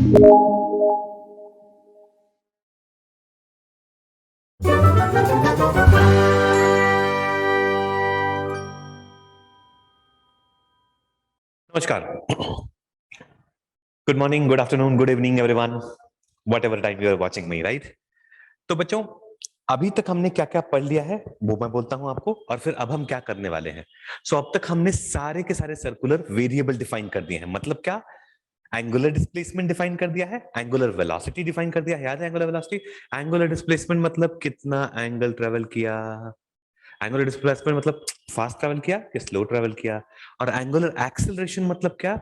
नमस्कार. Good morning, good afternoon, good evening everyone, what ever time you are watching me, right. तो बच्चों, अभी तक हमने क्या क्या पढ़ लिया है वो मैं बोलता हूं आपको, और फिर अब हम क्या करने वाले हैं. अब तक हमने सारे के सारे सर्कुलर वेरिएबल डिफाइन कर दिए हैं. मतलब क्या? एंगुलर डिस्प्लेसमेंट डिफाइन कर दिया है, एंगुलर वेलोसिटी डिफाइन कर दिया है. याद है एंगुलर वेलोसिटी? एंगुलर डिस्प्लेसमेंट मतलब कितना एंगल ट्रेवल किया. एंगुलर डिस्प्लेसमेंट मतलब फास्ट ट्रेवल किया या स्लो ट्रेवल किया. और एंगुलर एक्सेलरेशन मतलब क्या?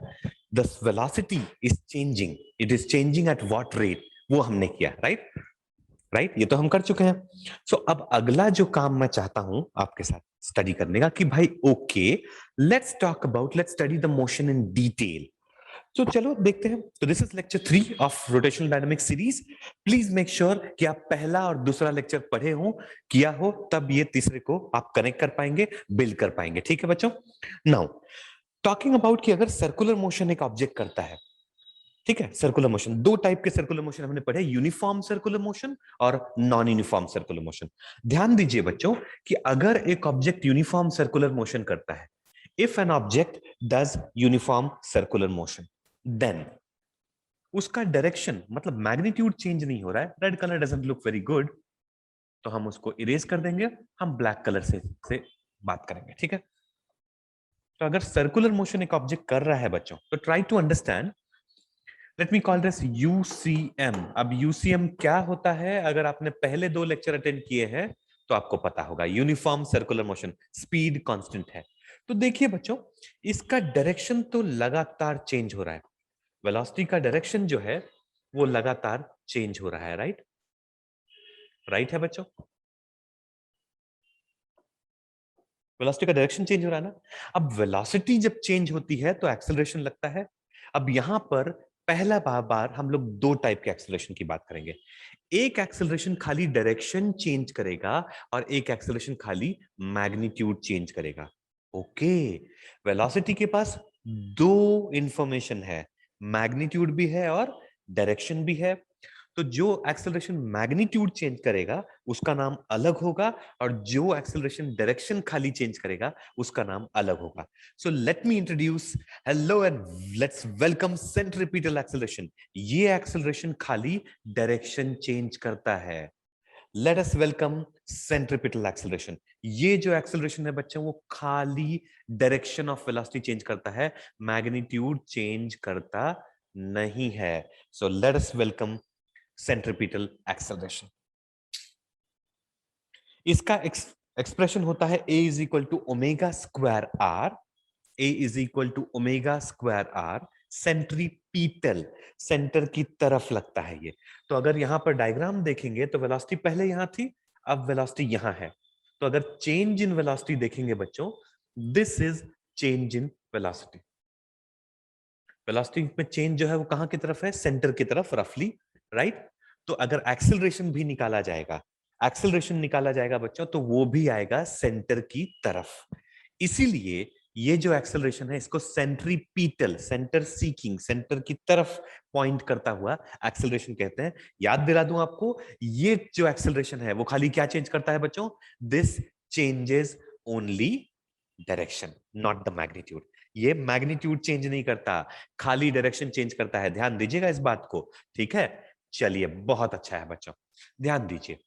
The velocity is changing, it is changing at what rate, वो हमने किया. राइट, राइट, ये तो हम कर चुके हैं. अब अगला जो काम मैं चाहता हूं आपके साथ स्टडी करने का कि भाई okay, let's talk about, let's study the motion in detail. तो चलो देखते हैं. तो this is lecture 3 of rotational dynamics series. Please make sure कि आप पहला और दूसरा लेक्चर पढ़े हो, किया हो, तब ये तीसरे को आप कनेक्ट कर पाएंगे, बिल्ड कर पाएंगे. ठीक है बच्चों? नाउ टॉकिंग अबाउट कि अगर सर्कुलर मोशन एक ऑब्जेक्ट करता है, ठीक है, सर्कुलर मोशन, दो टाइप के सर्कुलर मोशन हमने पढ़े, यूनिफॉर्म सर्कुलर मोशन और नॉन यूनिफॉर्म सर्कुलर मोशन. ध्यान दीजिए बच्चों कि अगर एक ऑब्जेक्ट यूनिफॉर्म सर्कुलर मोशन करता है, if an object does uniform circular motion, then उसका डायरेक्शन मतलब मैग्नीट्यूड चेंज नहीं हो रहा है, red colour doesn't look very good, तो हम उसको इरेज कर देंगे, हम ब्लैक कलर से बात करेंगे. ठीक है? तो अगर सर्कुलर मोशन एक ऑब्जेक्ट कर रहा है बच्चों, तो try to understand. Let me call this UCM. अब यूसीएम क्या होता है? अगर आपने पहले दो लेक्चर अटेंड किए हैं तो आपको पता होगा. Uniform circular motion, speed constant है. तो देखिए बच्चों, इसका डायरेक्शन तो लगातार चेंज हो रहा है. वेलोसिटी का डायरेक्शन जो है वो लगातार चेंज हो रहा है. राइट, राइट है बच्चों? वेलोसिटी का डायरेक्शन चेंज हो रहा है ना. अब वेलोसिटी जब चेंज होती है तो एक्सेलरेशन लगता है. अब यहां पर पहला बार हम लोग दो टाइप के एक्सेलरेशन की बात करेंगे. एक एक्सेलरेशन खाली डायरेक्शन चेंज करेगा और एक एक्सेलरेशन खाली मैग्नीट्यूड चेंज करेगा. ओके, वेलोसिटी के पास दो इंफॉर्मेशन है, मैग्नीट्यूड भी है और डायरेक्शन भी है. तो जो एक्सेलरेशन मैग्नीट्यूड चेंज करेगा उसका नाम अलग होगा, और जो एक्सेलरेशन डायरेक्शन खाली चेंज करेगा उसका नाम अलग होगा. So let me introduce, hello and let's welcome centripetal acceleration. ये एक्सेलरेशन खाली डायरेक्शन चेंज करता है. Late us welcome centripetal acceleration. ये जो एक्सेलरेशन है बच्चों वो खाली डायरेक्शन ऑफ वेलोसिटी चेंज करता है, मैग्नीट्यूड चेंज करता नहीं है. So let us welcome centripetal acceleration. इसका एक्सप्रेशन होता है a is equal to omega square r. a is equal to omega square r. Centripetal, centre की तरफ लगता है ये. तो अगर यहां पर डायग्राम देखेंगे तो वेलोसिटी पहले यहां थी, अब वेलोसिटी यहां है. तो अगर चेंज इन वेलोसिटी देखेंगे बच्चों, this is change in velocity. Velocity में चेंज जो है वो कहां की तरफ है? सेंटर की तरफ, रफली. राइट. तो अगर एक्सेलरेशन भी निकाला जाएगा, एक्सेलरेशन निकाला जाएगा बच्चों, तो वो भी आएगा सेंटर की तरफ. इसीलिए ये जो एक्सेलरेशन है इसको सेंट्रीपिटल, सेंटर सीकिंग, सेंटर की तरफ पॉइंट करता हुआ एक्सेलरेशन कहते हैं. याद दिला दूं आपको, ये जो एक्सेलरेशन है वो खाली क्या चेंज करता है बच्चों? This changes only direction, not the magnitude. ये मैग्नीट्यूड चेंज नहीं करता, खाली डायरेक्शन चेंज करता है. ध्यान दीजिएगा इस बात को. ठीक है? चलिए, बहुत अच्छा है बच्चों, ध्यान दीजिए.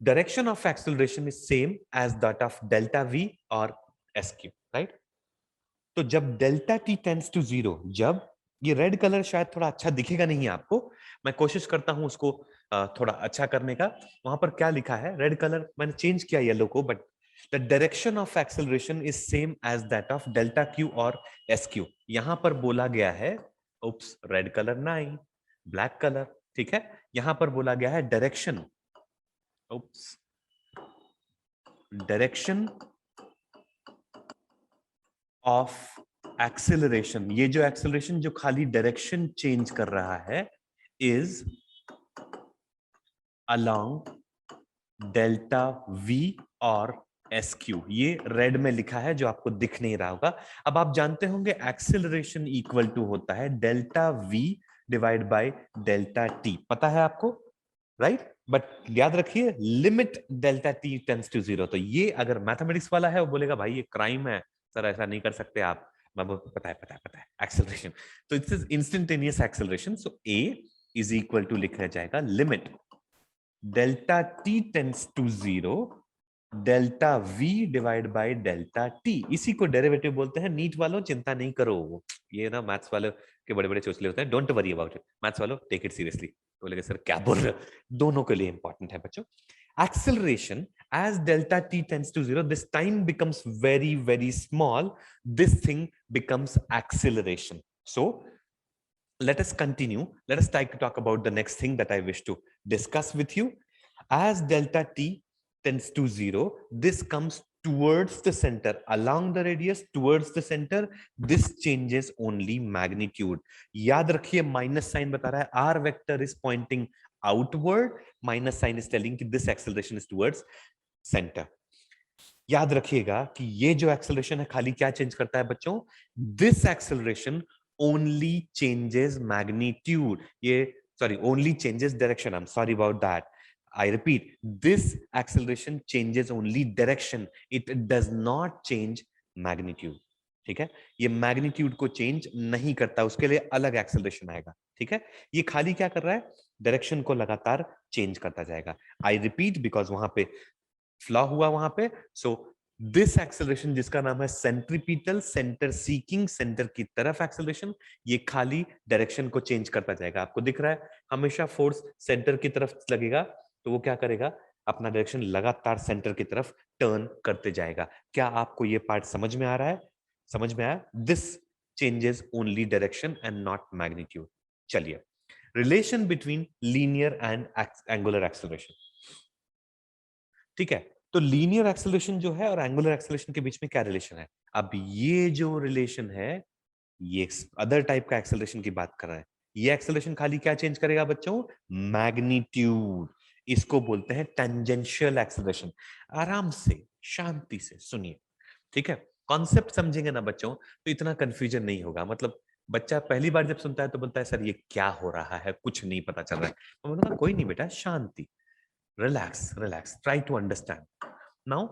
Direction of acceleration is same as that of delta v और एस क्यू. राइट. तो जब delta t tends to zero, जब ये रेड कलर शायद थोड़ा अच्छा दिखेगा नहीं आपको, मैं कोशिश करता हूं उसको थोड़ा अच्छा करने का. वहां पर क्या लिखा है? रेड कलर मैंने चेंज किया येलो को, but the direction of acceleration is same as that of delta Q और एस क्यू. यहां पर बोला गया है, उप्स, रेड कलर नहीं, ब्लैक कलर. ठीक है? यहां पर बोला गया है direction, oops, direction of acceleration. ये जो एक्सेलरेशन जो खाली डायरेक्शन चेंज कर रहा है इज अलोंग डेल्टा वी और एस क्यू. ये रेड में लिखा है जो आपको दिख नहीं रहा होगा. अब आप जानते होंगे एक्सेलरेशन इक्वल टू होता है delta v divide by delta t, पता है आपको, राइट? बट याद रखिए limit delta t tends to zero. तो ये अगर मैथमेटिक्स वाला है वो बोलेगा भाई ये क्राइम है सर, ऐसा नहीं कर सकते आप। मैं पता है पता है पता है, एक्सेलरेशन, तो it's instantaneous acceleration. So A is equal to लिखा जाएगा limit delta t tends to zero delta v divide by delta t. इसी को डेरिवेटिव बोलते हैं। नीट वालों चिंता नहीं करो, ये ना मैथ्स वालों के बड़े बड़े चोचले होते हैं, don't worry about it. Maths वालों टेक इट सीरियसली। तो बोलेगा सर क्या बोल रहे हो, दोनों के लिए इंपॉर्टेंट है बच्चों। acceleration as delta t tends to zero, this time becomes very very small, this thing becomes acceleration. So let us continue. Let us talk about the next thing that I wish to discuss with you. As delta t tends to zero, this comes towards the center, along the radius towards the center. This changes only magnitude. याद रखिए minus sign बता रहा है r vector is pointing outward, minus sign is telling कि this acceleration is towards center. याद रखिएगा कि ये जो एक्सेलरेशन है खाली क्या चेंज करता है बच्चों, this acceleration only changes magnitude. ये sorry, only changes direction. I'm sorry about that. I repeat, this acceleration changes only direction. It does not change magnitude. ठीक है, ये मैग्नीट्यूड को चेंज नहीं करता, उसके लिए अलग एक्सेलरेशन आएगा। ठीक है, ये खाली क्या कर रहा है, डायरेक्शन को लगातार चेंज करता जाएगा। आई रिपीट बिकॉज वहां पे फ्लॉ हुआ वहां पे। सो दिस एक्सेलरेशन जिसका नाम है सेंट्रीपिटल, सेंटर सीकिंग, सेंटर की तरफ एक्सेलरेशन, ये खाली डायरेक्शन को चेंज करता जाएगा। आपको दिख रहा है हमेशा फोर्स सेंटर की तरफ लगेगा तो वो क्या करेगा, अपना डायरेक्शन लगातार सेंटर की तरफ टर्न करते जाएगा। क्या आपको ये पार्ट समझ में आ रहा है, समझ में आया? This changes only direction and not magnitude. चलिए, relation between linear and angular acceleration. ठीक है, तो लीनियर एक्सेलरेशन जो है और एंगुलर एक्सेलरेशन के बीच में क्या रिलेशन है? अब ये जो रिलेशन है ये अदर टाइप का एक्सेलरेशन की बात कर रहा है। ये एक्सेलरेशन खाली क्या चेंज करेगा बच्चों, मैग्नीट्यूड। इसको बोलते हैं टेंजेंशियल एक्सेलरेशन। आराम से शांति से सुनिए, ठीक है? कॉन्सेप्ट समझेंगे ना बच्चों तो इतना कंफ्यूजन नहीं होगा। मतलब बच्चा पहली बार जब सुनता है तो बोलता है सर ये क्या हो रहा है, कुछ नहीं पता चल रहा है। तो मैंने कहा कोई नहीं बेटा, शांति, relax relax, try to understand. Now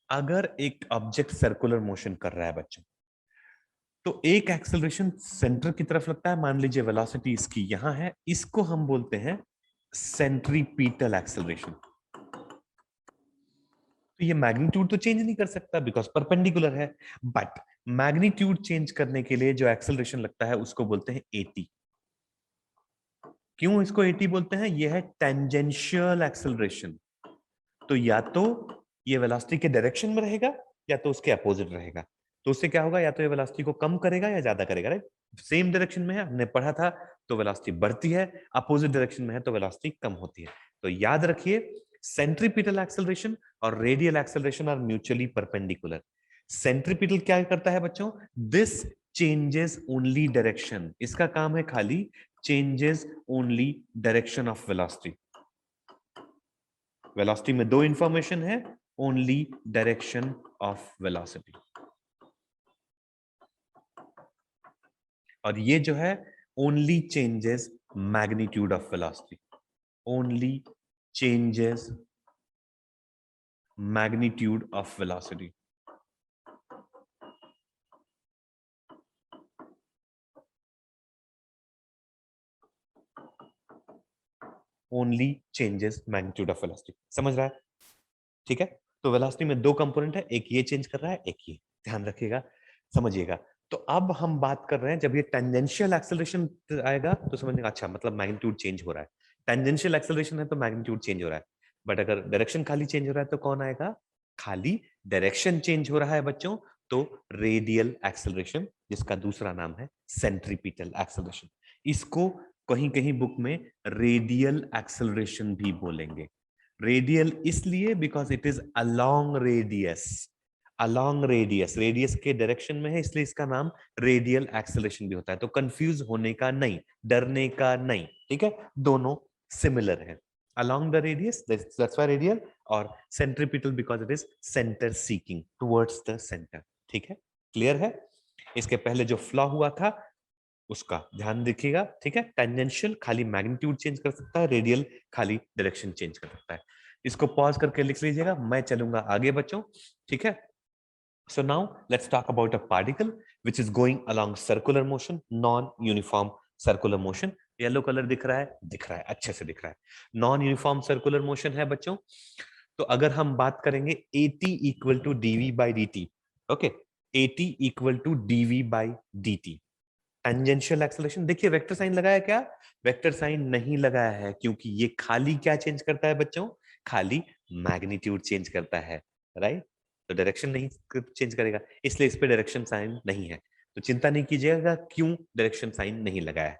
अगर एक ऑब्जेक्ट सर्कुलर मोशन कर रहा है बच्चों, तो एक एक्सेलरेशन सेंटर की तरफ लगता है। मान लीजिए वेलोसिटी इसकी यहां है, इसको हम बोलते हैं सेंट्रीपीटल एक्सेलरेशन। तो ये मैग्नीट्यूड तो चेंज नहीं कर सकता बिकॉज परपेंडिकुलर है, बट मैग्नीट्यूड चेंज करने के लिए जो एक्सेलरेशन लगता है उसको बोलते हैं एटी। क्यों इसको एटी बोलते हैं? ये है टेंजेंशियल एक्सेलरेशन। तो या तो ये वेलोसिटी के डायरेक्शन में रहेगा या तो उसके अपोजिट रहेगा। तो उससे क्या होगा, या तो ये वेलोसिटी को कम करेगा या ज्यादा करेगा, राइट? सेम डायरेक्शन में है, हमने पढ़ा था, तो वेलोसिटी बढ़ती है, अपोजिट डायरेक्शन में है तो वेलोसिटी कम होती है। तो याद रखिए सेंट्रीपिटल एक्सेलरेशन और radial acceleration are mutually perpendicular. Centripetal क्या करता है बच्चों, दिस चेंजेस ओनली डायरेक्शन, इसका काम है खाली changes only direction of velocity. Velocity में दो इंफॉर्मेशन है, ओनली डायरेक्शन ऑफ वेलोसिटी। और ये जो है only changes magnitude of velocity, only changes magnitude of velocity. Only changes magnitude of velocity, समझ रहा है? ठीक है, तो वेलोसिटी में दो कंपोनेंट है, एक ये चेंज कर रहा है, एक ये, ध्यान रखिएगा, समझिएगा। तो अब हम बात कर रहे हैं जब ये टेंजेंशियल एक्सेलरेशन आएगा तो समझने का अच्छा मतलब मैग्नीट्यूड चेंज हो रहा है। टेंजेंशियल एक्सेलरेशन है तो मैग्नीट्यूड चेंज हो रहा है, बट अगर डायरेक्शन खाली चेंज हो रहा है तो कौन आएगा, खाली डायरेक्शन चेंज हो रहा है बच्चों तो रेडियल एक्सेलरेशन, जिसका दूसरा नाम है सेंट्रीपिटल एक्सेलरेशन। इसको कहीं कहीं बुक में रेडियल एक्सेलरेशन भी बोलेंगे। रेडियल इसलिए because it is along radius, along radius, radius के डायरेक्शन में है इसलिए इसका नाम रेडियल एक्सेलरेशन भी होता है। तो कंफ्यूज होने का नहीं, डरने का नहीं, ठीक है, दोनों सिमिलर है। Along the radius that's why radial, और centripetal because it is centre seeking towards the centre. ठीक है, क्लियर है? इसके पहले जो फ्लॉ हुआ था उसका ध्यान देखिएगा, ठीक है। टेंजेंशियल खाली मैग्नीट्यूड चेंज कर सकता है, रेडियल खाली डायरेक्शन चेंज कर सकता है। इसको पॉज करके लिख लीजिएगा, मैं चलूंगा आगे बच्चों, ठीक है। So now let's talk about a particle which is going along circular motion, non-uniform circular motion. Yellow colour दिख रहा है? दिख रहा है, अच्छे से दिख रहा है। नॉन यूनिफॉर्म सर्कुलर मोशन है बच्चों। तो अगर हम बात करेंगे AT equal to dv by dt, okay, AT equal to dv by dt, tangential acceleration. देखिए वेक्टर साइन लगाया क्या? वेक्टर साइन नहीं लगाया है, क्योंकि ये खाली क्या चेंज करता है बच्चों? खाली मैग्नीट्यूड चेंज करता है, राइट। तो डायरेक्शन नहीं चेंज करेगा, इसलिए इस पे डायरेक्शन साइन नहीं है। तो चिंता नहीं कीजिएगा क्यों डायरेक्शन साइन नहीं लगाया है।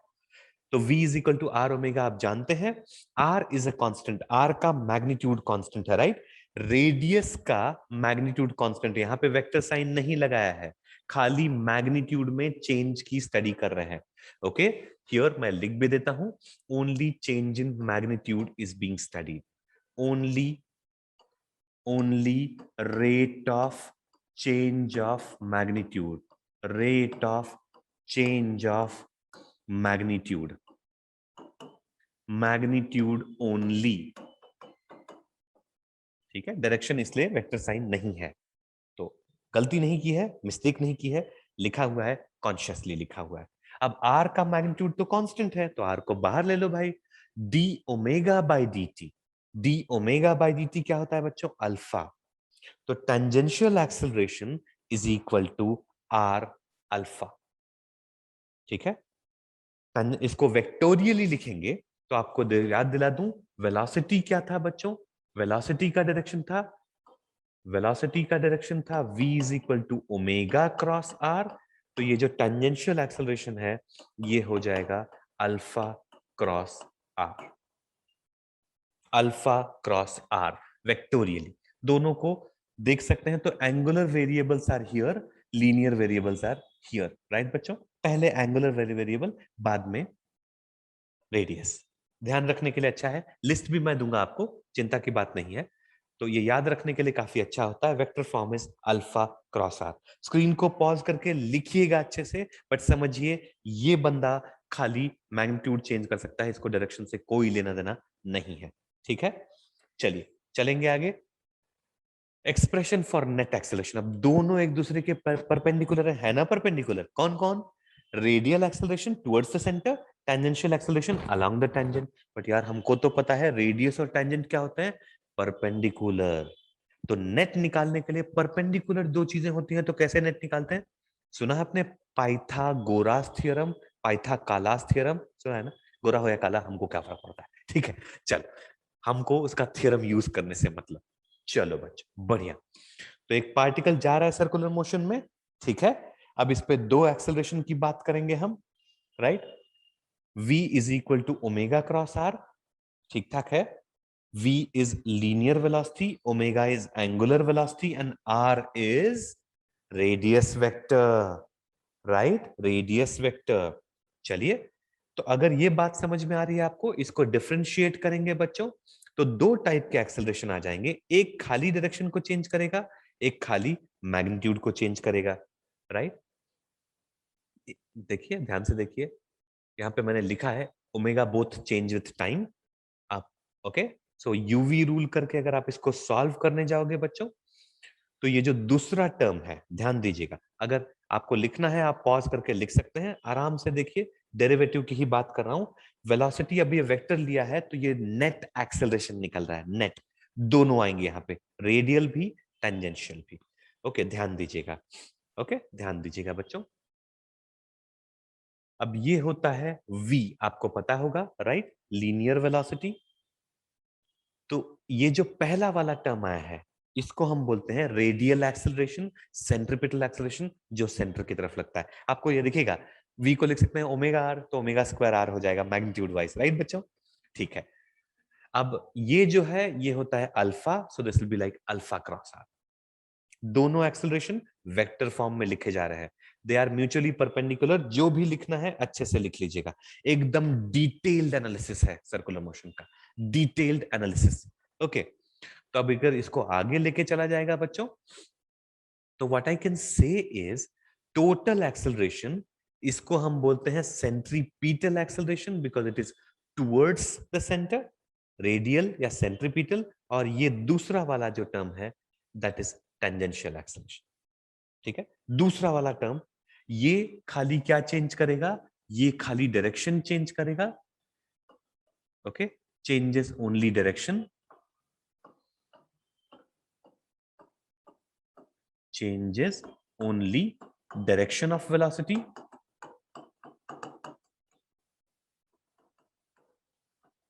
तो V is equal to r omega आप जानते हैं, R is a constant, R का मैग्नीट्यूड कांस्टेंट है, राइट। रेडियस का मैग्नीट्यूड कांस्टेंट, यहां पे वेक्टर साइन नहीं लगाया है, खाली मैग्नीट्यूड में चेंज की स्टडी कर रहे हैं, ओके। हियर मैं लिख भी देता हूं, only change in magnitude is being studied, only rate of change of magnitude, rate of change of magnitude, magnitude only, ठीक है। डायरेक्शन इसलिए वेक्टर साइन नहीं है, तो गलती नहीं की है, मिस्टेक नहीं की है, लिखा हुआ है, कॉन्शियसली लिखा हुआ है। अब आर का मैग्नीट्यूड तो कांस्टेंट है, तो आर को बाहर ले लो भाई, d omega by d t, d omega by d t क्या होता है बच्चों? अल्फा। तो tangential acceleration is equal to r alpha, ठीक है। इसको वेक्टोरियली लिखेंगे तो आपको याद दिला दूं, वेलोसिटी क्या था बच्चों? वेलोसिटी का डायरेक्शन था, वेलोसिटी का डायरेक्शन था v is equal to omega cross r. तो ये जो टेंजेंशियल एक्सेलरेशन है ये हो जाएगा alpha cross r, alpha cross r vectorially. दोनों को देख सकते हैं, तो angular variables are here, linear variables are here, right बच्चों। पहले एंगुलर वेरिएबल, बाद में रेडियस। ध्यान रखने के लिए अच्छा है, लिस्ट भी मैं दूंगा आपको, चिंता की बात नहीं है। तो ये याद रखने के लिए काफी अच्छा होता है, vector form is alpha cross r. Screen को पॉज करके लिखिएगा अच्छे से, बट समझिए ये बंदा खाली मैग्नीट्यूड चेंज कर सकता है, इसको डायरेक्शन से कोई लेना देना नहीं है, ठीक है। चलिए चलेंगे आगे। एक्सप्रेशन फॉर नेट एक्सेलरेशन, अब दोनों एक दूसरे के परपेंडिकुलर है ना? परपेंडिकुलर कौन कौन? Radial acceleration towards the centre, tangential acceleration along the tangent. But यार हमको तो पता है रेडियस और टेंजेंट क्या होते हैं? परपेंडिकुलर। तो नेट निकालने के लिए परपेंडिकुलर दो चीजें होती हैं, तो कैसे नेट निकालते हैं? सुना है आपने पाइथागोरस थ्योरम, पाइथाकालास थ्योरम सुना है ना? गोरा हो या काला हमको क्या फर्क पड़ता है, ठीक है। चल, हमको उसका थ्योरम यूज करने से मतलब। चलो बच्चों बढ़िया। तो एक पार्टिकल जा रहा है सर्कुलर मोशन में, ठीक है। अब इस पे दो एक्सेलरेशन की बात करेंगे हम, right. v is equal to omega cross r, ठीक ठाक है। v is linear velocity, omega is angular velocity and r is radius vector, right, radius vector. चलिए, तो अगर ये बात समझ में आ रही है आपको, इसको डिफरेंशिएट करेंगे बच्चों, तो दो टाइप के एक्सेलरेशन आ जाएंगे, एक खाली डायरेक्शन को चेंज करेगा, एक खाली मैग्नीट्यूड को चेंज करेगा, राइट। देखिए ध्यान से देखिए, यहाँ पे मैंने लिखा है omega both change with time. आप ओके, सो यूवी रूल करके अगर आप इसको सॉल्व करने जाओगे बच्चों, तो ये जो दूसरा टर्म है ध्यान दीजिएगा, अगर आपको लिखना है आप पॉज करके लिख सकते हैं, आराम से देखिए, डेरिवेटिव की ही बात कर रहा हूं। वेलोसिटी अभी वेक्टर लिया है, तो ये नेट एक्सेलरेशन निकल रहा है, नेट। दोनों आएंगे यहाँ पे, रेडियल भी टेंजेंशियल भी। ओके ध्यान दीजिएगा, ओके ध्यान दीजिएगा बच्चों। अब ये होता है v, आपको पता होगा, राइट, लीनियर वेलोसिटी। तो ये जो पहला वाला टर्म आया है, इसको हम बोलते हैं रेडियल एक्सेलरेशन, सेंट्रीपिटल एक्सेलरेशन, जो सेंटर की तरफ लगता है। आपको ये दिखेगा, v को लिख सकते हैं ओमेगा आर, तो ओमेगा स्क्वायर आर हो जाएगा मैग्नीट्यूड वाइज, राइट बच्चों, ठीक है। अब ये जो है ये होता है alpha, so this will be like alpha cross r. दोनों एक्सेलरेशन वेक्टर फॉर्म में लिखे जा रहे हैं, दे आर म्यूचुअली परपेंडिकुलर। जो भी लिखना है अच्छे से लिख लीजिएगा, एकदम डिटेल्ड एनालिसिस है सर्कुलर मोशन का, डिटेल्ड एनालिसिस, ओके। तो अब अगर इसको आगे लेके चला जाएगा बच्चों, तो what I can say is total acceleration इसको हम बोलते हैं centripetal acceleration because it is towards the centre, radial या सेंट्रीपीटल। और ये दूसरा वाला जो टर्म है दैट इज टेंजेंशियल एक्सेलरेशन। ठीक है, दूसरा वाला टर्म ये खाली क्या चेंज करेगा, ये खाली डायरेक्शन चेंज करेगा। Okay, changes only direction, changes only direction of velocity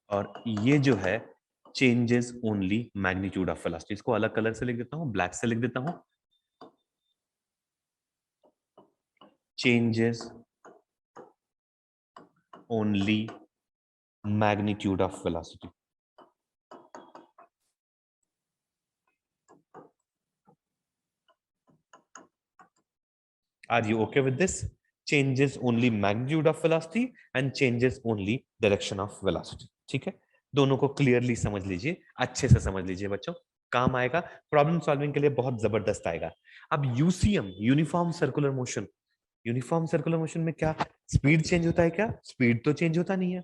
और ये जो है changes only magnitude of velocity। इसको अलग कलर से लिख देता हूं, ब्लैक से लिख देता हूं, changes only magnitude of velocity। Are you okay with this? Changes only magnitude of velocity and changes only direction of velocity। ठीक है, दोनों को क्लियरली समझ लीजिए, अच्छे से समझ लीजिए बच्चों, काम आएगा, प्रॉब्लम सॉल्विंग के लिए बहुत जबरदस्त आएगा। अब UCM, uniform circular motion, uniform circular motion में क्या स्पीड चेंज होता है? क्या स्पीड तो चेंज होता नहीं है,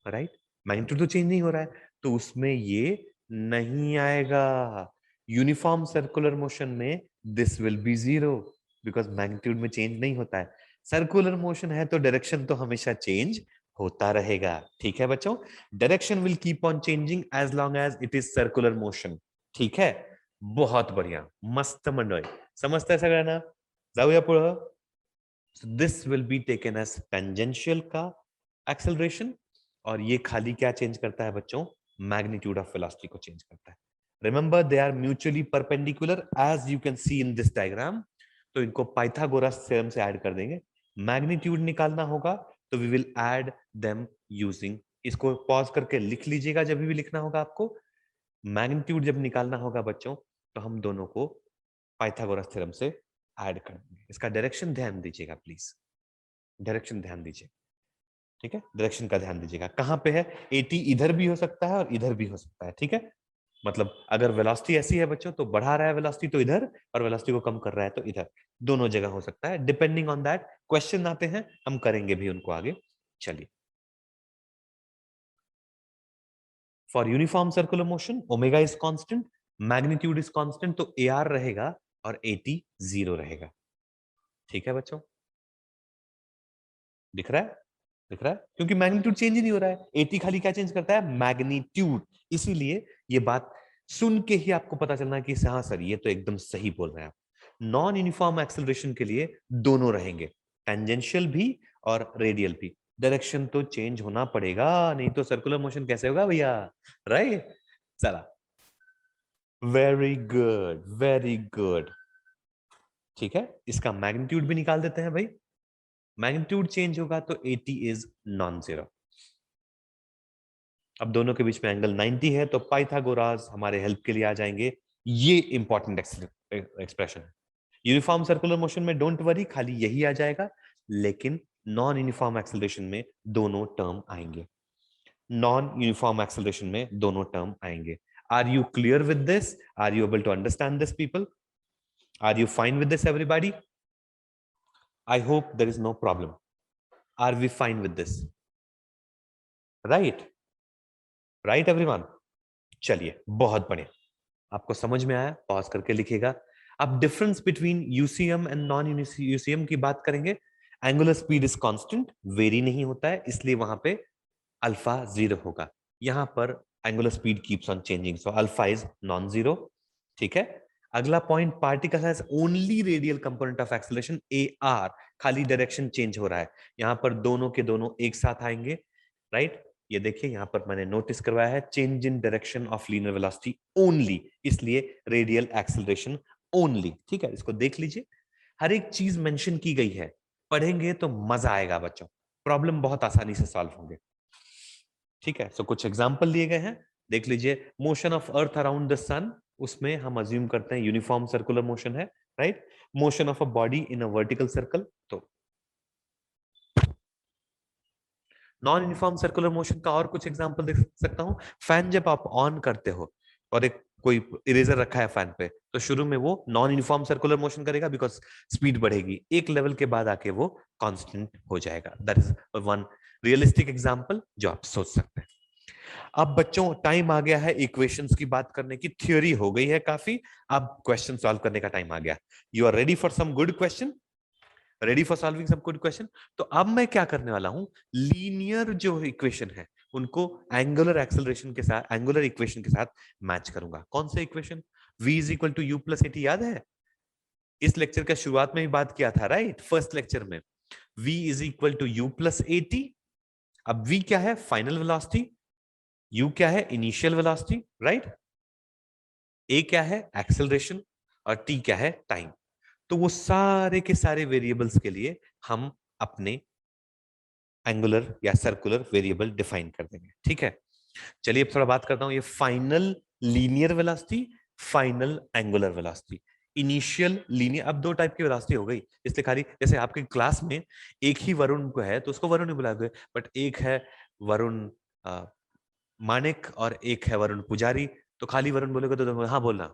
राइट? मैग्नीट्यूड तो चेंज नहीं हो रहा है, तो उसमें ये नहीं आएगा। यूनिफॉर्म सर्कुलर मोशन में this will B zero because magnitude में चेंज नहीं होता है। सर्कुलर मोशन है तो डायरेक्शन तो हमेशा चेंज होता रहेगा। ठीक है बच्चों, direction will keep on changing as long as it is circular motion. ठीक है, बहुत बढ़िया, मस्त मंडळी, समजताय सगळ्यांना? जाऊया पुढं। This will be taken as tangential का एक्सेलरेशन और ये खाली क्या चेंज करता है बच्चों? मैग्नीट्यूड ऑफ वेलोसिटी को चेंज करता है। Remember they are mutually perpendicular as you can see in this diagram. तो इनको पाइथागोरस थ्योरम से ऐड कर देंगे। मैग्नीट्यूड निकालना होगा तो we will add them using, इसको पॉज करके लिख लीजिएगा जब भी लिखना होगा आपको। मैग्नीट्यूड जब निकालना होगा बच्चों तो हम दोनों को पाइथागोरस थ्योरम से ऐड कर देंगे। इसका डायरेक्शन ध्यान दीजिएगा प्लीज, डायरेक्शन ध्यान दीजिए। ठीक है, डायरेक्शन का ध्यान दीजिएगा, कहां पे है? एटी इधर भी हो सकता है और इधर भी हो सकता है। ठीक है, मतलब अगर वेलोसिटी ऐसी है बच्चों तो बढ़ा रहा है वेलोसिटी तो इधर, और वेलोसिटी को कम कर रहा है तो इधर, दोनों जगह हो सकता है। डिपेंडिंग ऑन दैट क्वेश्चन आते हैं, हम करेंगे भी उनको आगे। चलिए, for uniform circular motion omega is constant, magnitude is constant, तो ए आर रहेगा और एटी जीरो रहेगा। ठीक है बच्चों, दिख रहा है? दिख रहा है, क्योंकि मैग्नीट्यूड चेंज ही नहीं हो रहा है। एटी खाली क्या चेंज करता है? मैग्नीट्यूड। इसीलिए ये बात सुन के ही आपको पता चलना कि हाँ सर ये तो एकदम सही बोल रहे हैं आप। नॉन यूनिफॉर्म एक्सेलरेशन के लिए दोनों रहेंगे, टेंजेंशियल भी और रेडियल भी। डायरेक्शन तो चेंज होना पड़ेगा, नहीं तो सर्कुलर मोशन कैसे होगा भैया, राइट? चला, वेरी गुड, वेरी गुड। ठीक है, इसका मैग्नीट्यूड भी निकाल देते हैं भाई। मैग्नीट्यूड चेंज होगा तो 80 इज नॉन जीरो। अब दोनों के बीच में एंगल 90 है तो पाइथागोरास हमारे हेल्प के लिए आ जाएंगे। ये इंपॉर्टेंट एक्सप्रेशन है। यूनिफॉर्म सर्कुलर मोशन में डोंट वरी, खाली यही आ जाएगा, लेकिन नॉन यूनिफॉर्म एक्सेलरेशन में दोनों टर्म आएंगे। नॉन यूनिफॉर्म एक्सेलरेशन में दोनों टर्म आएंगे। Are you clear with this? Are you able to understand this people? Are you fine with this everybody? I hope there is no problem. Are we fine with this? Right, right everyone? चलिए, बहुत बढ़िया, आपको समझ में आया? Pause करके लिखिएगा। अब difference between UCM and non UCM की बात करेंगे। Angular speed is constant, very नहीं होता है, इसलिए वहां पे अल्फा जीरो होगा। यहां पर angular speed keeps on changing, so alpha is non zero. ठीक है, अगला point, particle has only radial component of acceleration A R, खाली डायरेक्शन चेंज हो रहा है। यहां पर दोनों के दोनों एक साथ आएंगे, राइट? ये देखिए यहां पर मैंने नोटिस करवाया है, change in direction of linear velocity only, इसलिए रेडियल एक्सेलरेशन ओनली। ठीक है, इसको देख लीजिए, हर एक चीज मेंशन की गई है, पढ़ेंगे तो मजा आएगा बच्चों, प्रॉब्लम बहुत आसानी से सॉल्व होंगे। ठीक है, सो कुछ एग्जांपल दिए गए हैं, देख लीजिए। Motion of earth around the sun, उसमें हम अज्यूम करते हैं यूनिफॉर्म सर्कुलर मोशन है, right? Motion of a body in a vertical circle, तो नॉन यूनिफॉर्म सर्कुलर मोशन का और कुछ एग्जांपल देख सकता हूं। फैन जब आप ऑन करते हो और एक कोई इरेजर रखा है फैन पे, तो शुरू में वो नॉन यूनिफॉर्म सर्कुलर मोशन करेगा बिकॉज स्पीड बढ़ेगी, एक लेवल के बाद आके वो कांस्टेंट हो जाएगा। That is one realistic example जो आप सोच सकते हैं। अब बच्चों टाइम आ गया है इक्वेशंस की बात करने की, थ्योरी हो गई है काफी, अब क्वेश्चन सॉल्व करने का टाइम आ गया। You are ready for some good question, ready for solving some good question? तो अब मैं क्या करने वाला हूं, लीनियर जो इक्वेशन है उनको एंगुलर एक्सेलरेशन के साथ, एंगुलर इक्वेशन के साथ मैच करूंगा। कौन सा equation? v is equal to u plus at, याद है? इस लेक्चर का शुरुआत में भी बात किया था, राइट? फर्स्ट लेक्चर में v is equal to u plus at. अब v क्या है? फाइनल वेलोसिटी, u क्या है? Initial velocity, right? a क्या है? एक्सेलरेशन, और t क्या है? टाइम। तो वो सारे के सारे वेरिएबल्स के लिए हम अपने एंगुलर या सर्कुलर वेरिएबल डिफाइन कर देंगे, ठीक है? चलिए अब थोड़ा बात करता हूं, ये final linear velocity, final angular velocity. Initial linear, अब दो टाइप की वेलोसिटी हो गई, इसलिए खाली जैसे आपके क्लास में एक ही वरुण को है तो उसको वरुण ही बुलाओगे, बट एक है वरुण मानिक और एक है वरुण पुजारी, तो खाली वरुण बोलोगे तो हाँ बोलना,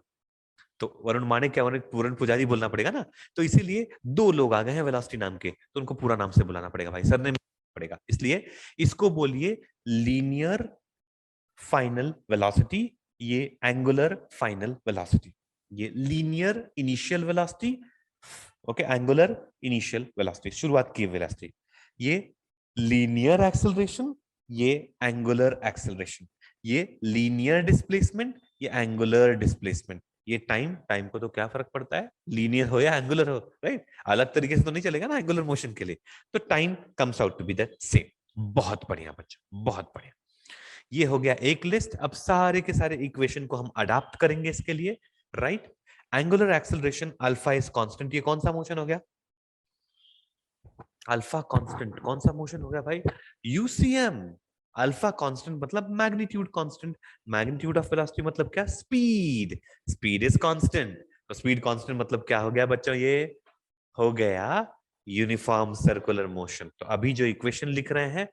तो वरुण मानिक या वरुण पुजारी बोलना पड़ेगा ना। तो इसीलिए दो लोग आ गए हैं वेलोसिटी नाम के, तो उनको पूरा नाम से बुलाना पड़ेगा भाई, सरनेम पड़ेगा, इसलिए इसको बोलिए लीनियर फाइनल वेलोसिटी, ये एंगुलर फाइनल वेलोसिटी। ये linear initial velocity, okay, angular initial velocity, शुरुआत की वेलोसिटी। ये लीनियर एक्सेलरेशन, ये एंगुलर एक्सेलरेशन। ये लीनियर डिस्प्लेसमेंट, ये एंगुलर डिस्प्लेसमेंट। ये टाइम, टाइम को तो क्या फर्क पड़ता है, लीनियर हो या एंगुलर हो, राइट? अलग तरीके से तो नहीं चलेगा ना एंगुलर मोशन के लिए, तो time comes out to be the same. बहुत बढ़िया बच्चों, बहुत बढ़िया। ये हो गया एक लिस्ट। अब सारे के सारे इक्वेशन को हम अडाप्ट करेंगे इसके लिए, right? Angular acceleration alpha is constant, ये कौन सा मोशन हो गया? Alpha constant. कौन सा मोशन हो गया भाई? यूसीएम। अल्फा कांस्टेंट मतलब magnitude constant, magnitude of velocity मतलब क्या? स्पीड। स्पीड इज कांस्टेंट, तो स्पीड कांस्टेंट मतलब क्या हो गया बच्चों? ये हो गया यूनिफॉर्म सर्कुलर मोशन। तो अभी जो इक्वेशन लिख रहे हैं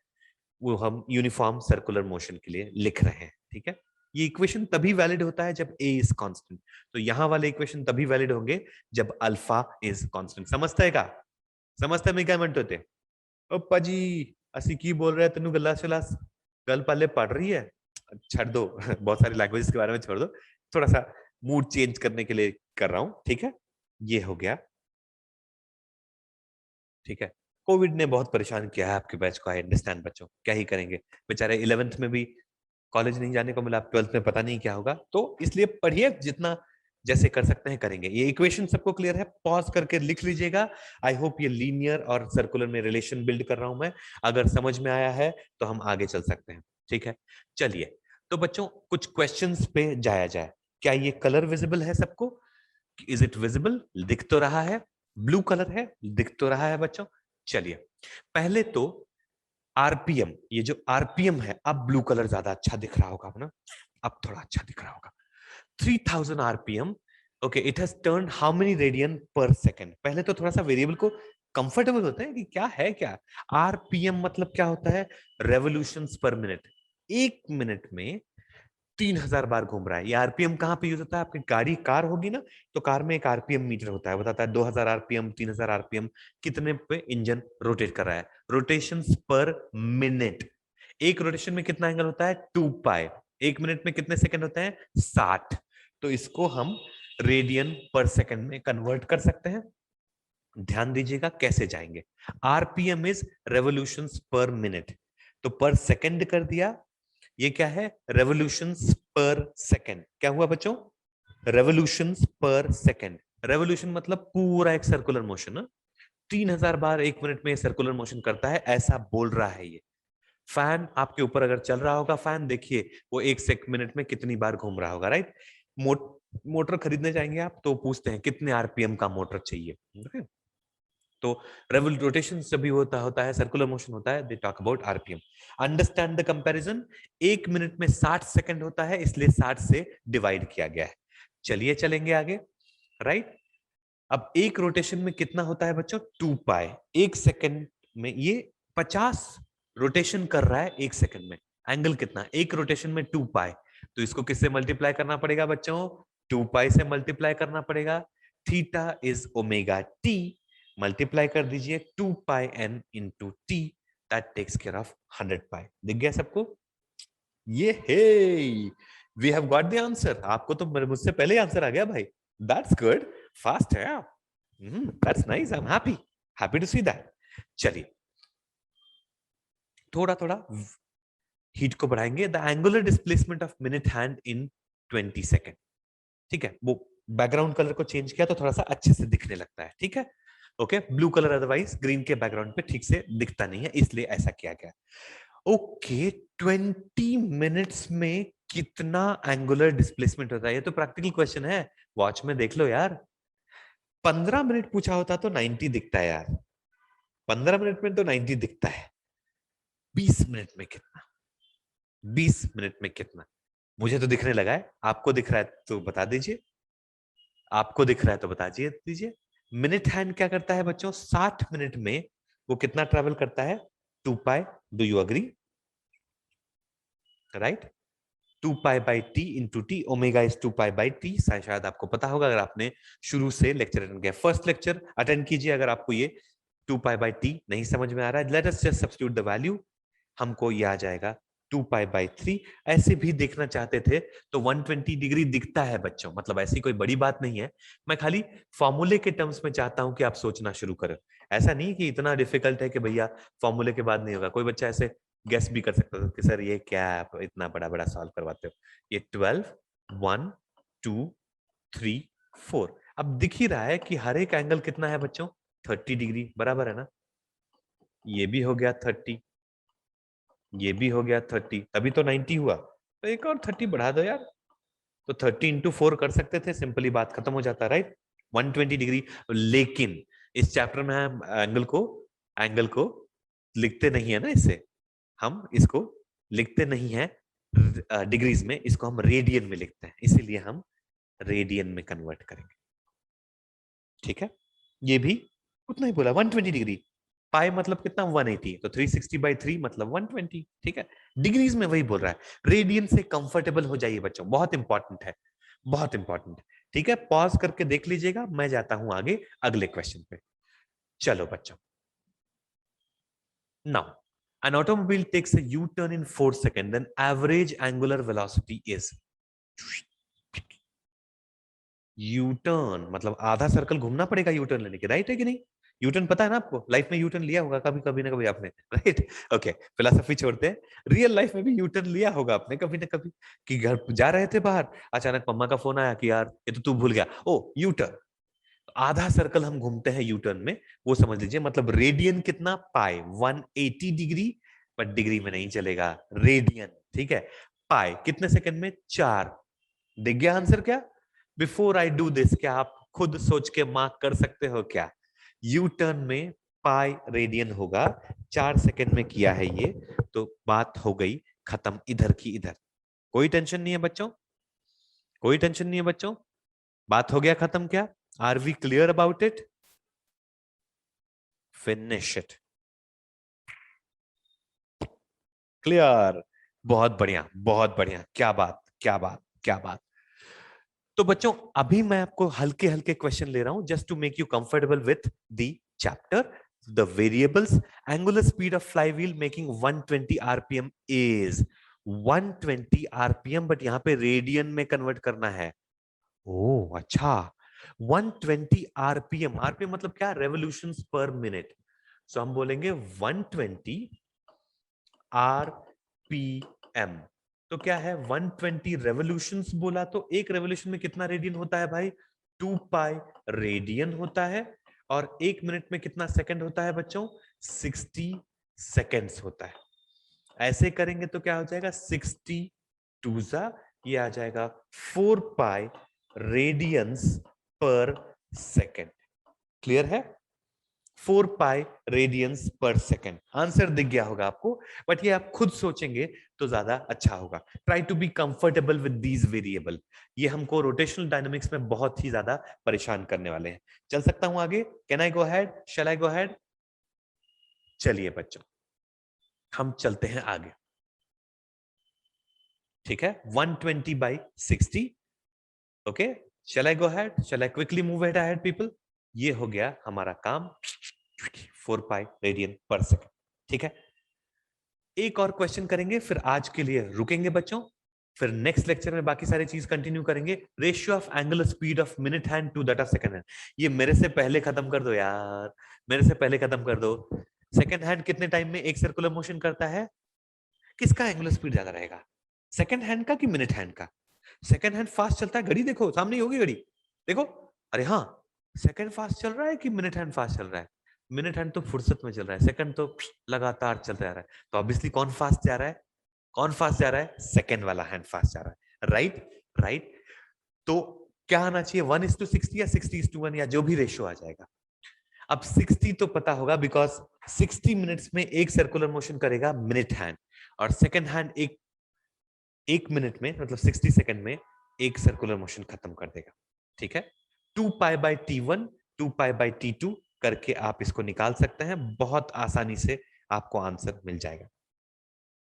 वो हम यूनिफॉर्म सर्कुलर मोशन के लिए लिख रहे हैं, ठीक है? ये इक्वेशन तभी वैलिड होता है जब a इज कांस्टेंट, तो यहां वाले इक्वेशन तभी वैलिड होंगे जब अल्फा इज कांस्टेंट। समझता है का? समझता है मैं क्या म्हणतो ते? ओ पाजी असि की बोल रहा है, तेन गला शलास गल पहले पढ़ रही है, छड़ दो बहुत सारी लैंग्वेजेस के बारे में छोड़ दो, थोड़ा सा मूड चेंज करने के लिए कर रहा हूं, ठीक है? ये हो गया, ठीक है? कोविड ने बहुत परेशान किया है आपके बैच को, आई अंडरस्टैंड बच्चों, क्या ही करेंगे बेचारे, 11th में भी कॉलेज नहीं जाने को मिला, 12th में पता नहीं क्या होगा, तो इसलिए पढ़िए, जितना जैसे कर सकते हैं करेंगे। ये इक्वेशन सबको क्लियर है? पॉज करके लिख लीजिएगा। आई होप ये लीनियर और सर्कुलर में रिलेशन बिल्ड कर रहा हूं मैं, अगर समझ में आया है तो हम आगे चल सकते हैं, ठीक है? चलिए, तो बच्चों कुछ क्वेश्चंस पे जाया जाए। क्या ये कलर विजिबल है सबको? Is it visible? दिख तो रहा है, ब्लू कलर है, दिख तो रहा है बच्चों। चलिए, पहले तो आरपीएम, ये जो आरपीएम है, अब ब्लू कलर ज्यादा अच्छा दिख रहा होगा ना, अब थोड़ा अच्छा दिख रहा होगा। 3000 RPM, okay, it has turn how many radian पर सेकंड। पहले तो थोड़ा सा वेरिएबल को कंफर्टेबल होता है कि क्या है, क्या आरपीएम मतलब क्या होता है? रेवोल्यूशंस पर मिनट। एक मिनट में 3000 बार घूम रहा है। ये आरपीएम कहाँ पे यूज होता है? आपकी गाड़ी, कार होगी ना, तो कार में एक आरपीएम मीटर होता है, बताता है 2000 आरपीएम, 3000 आरपीएम, कितने पे इंजन रोटेट कर रहा है। रोटेशंस पर मिनट। एक रोटेशन में कितना एंगल होता है? 2 पाई। एक मिनट में कितने सेकंड होते हैं? 60। तो इसको हम रेडियन पर सेकंड में कन्वर्ट कर सकते हैं। ध्यान दीजिएगा कैसे जाएंगे। आरपीएम इज रेवोल्यूशंस पर मिनट, तो पर सेकंड कर दिया, ये क्या है? रेवोल्यूशंस पर सेकंड। क्या हुआ बच्चों? रेवोल्यूशंस पर सेकंड। रेवोल्यूशन मतलब पूरा एक सर्कुलर मोशन, 3000 बार एक मिनट में सर्कुलर मोशन करता है, ऐसा बोल रहा है ये। फैन आपके ऊपर अगर चल रहा होगा, फैन देखिए वो एक सेक मिनट में कितनी बार घूम रहा होगा, राइट? मोटर खरीदने जाएंगे आप तो पूछते हैं कितने आरपीएम का मोटर चाहिए, तो रोटेशन जब भी होता है, सर्कुलर मोशन होता है, they talk about RPM. Understand the comparison. एक मिनट में 60 सेकंड होता है, इसलिए 60 से डिवाइड किया गया है। चलिए चलेंगे आगे, राइट? अब एक रोटेशन में कितना होता है बच्चों? 2 पाई। एक सेकंड में ये 50 रोटेशन कर रहा है एक सेकंड में। एंगल कितना? एक रोटेशन में 2 पाई, तो इसको किससे मल्टीप्लाई करना पड़ेगा बच्चों? 2 पाई से मल्टीप्लाई करना पड़ेगा। Theta is omega t, multiply कर दीजिए 2 pi n into t, that takes care of 100 pi. दिख गया सबको? ये hey, we have got the answer. आपको तो मुझसे पहले ही आंसर आ गया भाई। दैट्स गुड, फास्ट है आप। That's nice, I am happy, happy to see that. चलिए थोड़ा थोड़ा हीट को बढ़ाएंगे। The angular displacement of minute hand in 20 second. ठीक है, वो बैकग्राउंड कलर को चेंज किया तो थोड़ा सा अच्छे से दिखने लगता है। ठीक है, okay, blue colour otherwise green के बैकग्राउंड पे ठीक से दिखता नहीं है, इसलिए ऐसा किया गया। ओके, 20 मिनट्स में कितना एंगुलर डिस्प्लेसमेंट होता है? ये तो प्रैक्टिकल क्वेश्चन है, वॉच में देख लो यार। 15 मिनट पूछा होता तो 90 दिखता है यार, 15 मिनट में तो 90 दिखता है। 20 मिनट में कितना? 20 मिनट में कितना? मुझे तो दिखने लगा है, आपको दिख रहा है तो बता दीजिए, आपको दिख रहा है तो बता दीजिए। मिनट हैंड क्या करता है बच्चों? 60 मिनट में वो कितना ट्रेवल करता है? 2 pi. Do you agree? Right, 2 pi by t into t, omega is 2 pi by t. शायद आपको पता होगा अगर आपने शुरू से लेक्चर अटेंड किया। फर्स्ट लेक्चर अटेंड कीजिए अगर आपको ये 2 पाई बाई टी नहीं समझ में आ रहा है। Let us just substitute the value, हमको ये आ जाएगा 2 पाई बाई 3। ऐसे भी देखना चाहते थे तो 120 डिग्री दिखता है बच्चों, मतलब ऐसी कोई बड़ी बात नहीं है। मैं खाली फॉर्मूले के टर्म्स में चाहता हूं कि आप सोचना शुरू करें। ऐसा नहीं कि इतना डिफिकल्ट है कि भैया फॉर्मूले के बाद नहीं होगा। कोई बच्चा ऐसे गेस भी कर सकता था कि सर ये क्या है, आप इतना बड़ा बड़ा सॉल्व करवाते हो। ये 12, 1, 2, 3, 4। अब दिख ही रहा है कि हर एक एंगल कितना है बच्चों? 30 डिग्री, बराबर है ना? ये भी हो गया 30, ये भी हो गया 30, तभी तो 90 हुआ। तो एक और 30 बढ़ा दो यार, तो 30 इंटू 4 कर सकते थे, सिंपली बात खत्म हो जाता, राइट? 120 डिग्री। लेकिन इस चैप्टर में हम एंगल को लिखते नहीं है ना, इससे हम इसको लिखते नहीं है डिग्रीज में, इसको हम रेडियन में लिखते हैं, इसीलिए हम रेडियन में कन्वर्ट करेंगे। ठीक है, ये भी उतना ही बोला, 120 डिग्री। पाई मतलब कितना? 180, तो 360/3 मतलब 120। ठीक है, डिग्रीज में वही बोल रहा है। रेडियन से कंफर्टेबल हो जाइए बच्चों, बहुत इंपॉर्टेंट है, बहुत इंपॉर्टेंट। ठीक है, पॉज करके देख लीजिएगा, मैं जाता हूं आगे अगले क्वेश्चन पे। चलो बच्चों, now an automobile takes a U-turn in 4 seconds, then average angular velocity is। U turn मतलब आधा सर्कल घूमना पड़ेगा यू टर्न लेने के, राइट है कि नहीं? यू टर्न पता है ना आपको, लाइफ में यू टर्न लिया होगा कभी कभी ना कभी आपने, राइट? ओके, फिलोसफी छोड़ते हैं, रियल लाइफ में भी यू टर्न लिया होगा आपने कभी ना कभी, कि घर जा रहे थे बाहर, अचानक मम्मा का फोन आया कि यार ये तो तू भूल गया, ओ यू टर्न। आधा सर्कल हम घूमते हैं यू टर्न में, वो समझ लीजिए। मतलब रेडियन कितना? पाई, 180 डिग्री, पर डिग्री में नहीं चलेगा, रेडियन। ठीक है, पाई कितने सेकंड में? 4। दिख गया आंसर क्या? बिफोर आई डू दिस, क्या आप खुद सोच के मार्क कर सकते हो क्या? यू टर्न में पाई रेडियन होगा, 4 सेकंड में किया है ये, तो बात हो गई खत्म, इधर की इधर। कोई टेंशन नहीं है बच्चों, कोई टेंशन नहीं है बच्चों, बात हो गया खत्म क्या? Are we clear about it? Finish it, clear. बहुत बढ़िया, बहुत बढ़िया, क्या बात, क्या बात, क्या बात। तो बच्चों अभी मैं आपको हल्के हल्के क्वेश्चन ले रहा हूं, just to make you comfortable with the chapter. The variables, angular speed of flywheel making 120 RPM is 120 RPM, but यहां पे रेडियन में कन्वर्ट करना है। ओ अच्छा, 120 आरपीएम, आरपीएम मतलब क्या? रेवोल्यूशंस पर मिनट। सो हम बोलेंगे 120 आरपीएम। तो क्या है? 120 रेवोल्यूशंस बोला, तो एक रेवोल्यूशन में कितना रेडियन होता है भाई? 2 पाई रेडियन होता है। और एक मिनट में कितना सेकंड होता है बच्चों? 60 सेकंड्स होता है। ऐसे करेंगे तो क्या हो जाएगा? 60 टूजा, ये आ जाएगा 4 पाई रेडियंस पर सेकंड। क्लियर है? 4 पाई रेडियंस पर सेकेंड। आंसर दिख गया होगा आपको, बट ये आप खुद सोचेंगे तो ज्यादा अच्छा होगा। Try to be comfortable with these variable, ये हमको रोटेशनल डायनामिक्स में बहुत ही ज्यादा परेशान करने वाले हैं। चल सकता हूं आगे? Can I go ahead? Shall I go ahead? चलिए बच्चों, हम चलते हैं आगे। ठीक है, 120/60. Okay, shall I go ahead? Shall I quickly move it ahead, people? ये हो गया हमारा काम 4 पाई रेडियन पर सेकंड. ठीक है, एक और क्वेश्चन करेंगे, फिर आज के लिए रुकेंगे बच्चों. फिर नेक्स्ट लेक्चर में बाकी सारी चीज कंटिन्यू करेंगे. Ratio of angular speed of minute hand to that of second hand. ये मेरे से पहले खत्म कर दो यार, मेरे से पहले खत्म कर दो. सेकंड हैंड कितने टाइम में एक सर्कुलर मोशन करता है? किसका एंगुलर स्पीड ज्यादा रहेगा, सेकंड हैंड का कि मिनट हैंड का? सेकंड हैंड फास्ट चलता है, घड़ी देखो सामने ही होगी घड़ी, देखो. अरे हाँ, सेकंड फास्ट चल रहा है कि मिनट हैंड फास्ट चल रहा है? मिनट हैंड तो फुर्सत में चल रहा है, सेकंड तो लगातार चलता जा रहा है. तो ऑब्वियसली कौन फास्ट जा रहा है? कौन फास्ट जा रहा है? सेकंड वाला हैंड फास्ट जा रहा है. Right right. तो क्या आना चाहिए, 1:60 या 60:1 या जो भी रेशियो आ जाएगा. अब 60 तो पता होगा, बिकॉज 60 मिनट्स में एक सर्कुलर मोशन करेगा मिनट हैंड, और सेकंड हैंड एक मिनट में, मतलब 60 सेकंड में एक सर्कुलर मोशन खत्म कर देगा. ठीक है, 2π/t1 2π/t2 करके आप इसको निकाल सकते हैं. बहुत आसानी से आपको आंसर मिल जाएगा.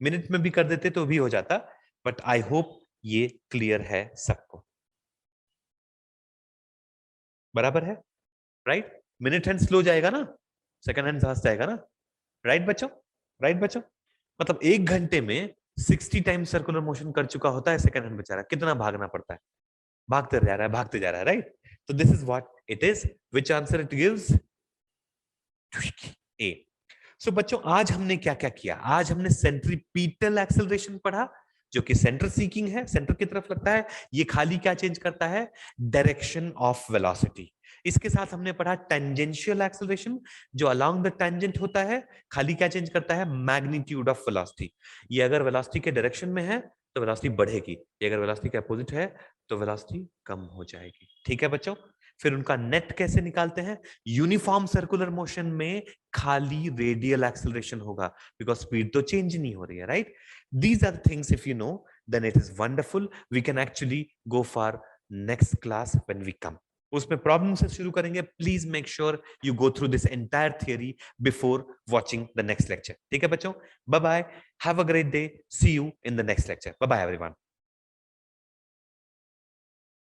मिनट में भी कर देते तो भी हो जाता, बट आई होप ये क्लियर है सबको. बराबर है, राइट? मिनट हैंड स्लो जाएगा ना, सेकंड हैंड फास्ट जाएगा ना. राइट बच्चों, राइट बच्चों. मतलब एक घंटे में 60 टाइम सर्कुलर मोशन कर चुका होता है सेकंड हैंड बेचारा. कितना भागना पड़ता है, भागते जा रहा है, भागते जा रहा है. राइट. तो this is what it is. Which answer it gives? A. So बच्चों, आज हमने क्या क्या किया? आज हमने सेंट्रीपीटल एक्सेलरेशन पढ़ा, जो कि सेंटर सीकिंग है, सेंटर की तरफ लगता है. ये खाली क्या चेंज करता है? Direction of velocity. इसके साथ हमने पढ़ा टेंजेंशियल एक्सेलरेशन, जो अलोंग द टेंजेंट होता है. खाली क्या चेंज करता है? Magnitude of velocity. ये अगर वेलोसिटी के डायरेक्शन में है तो वेलोसिटी बढ़ेगी, ये अगर वेलोसिटी के अपोजिट है तो वेलोसिटी कम हो जाएगी. ठीक है बच्चों. फिर उनका नेट कैसे निकालते हैं? यूनिफॉर्म सर्कुलर मोशन में खाली रेडियल एक्सेलरेशन होगा, बिकॉज स्पीड तो चेंज नहीं हो रही है. Right. These are the things, if you know, then it is wonderful. We can actually go for next class when we come. उसमें प्रॉब्लम से शुरू करेंगे. Please make sure you go through this entire theory before watching the next lecture. ठीक है बच्चों, bye bye, have a great day, see you in the next lecture. Bye bye everyone.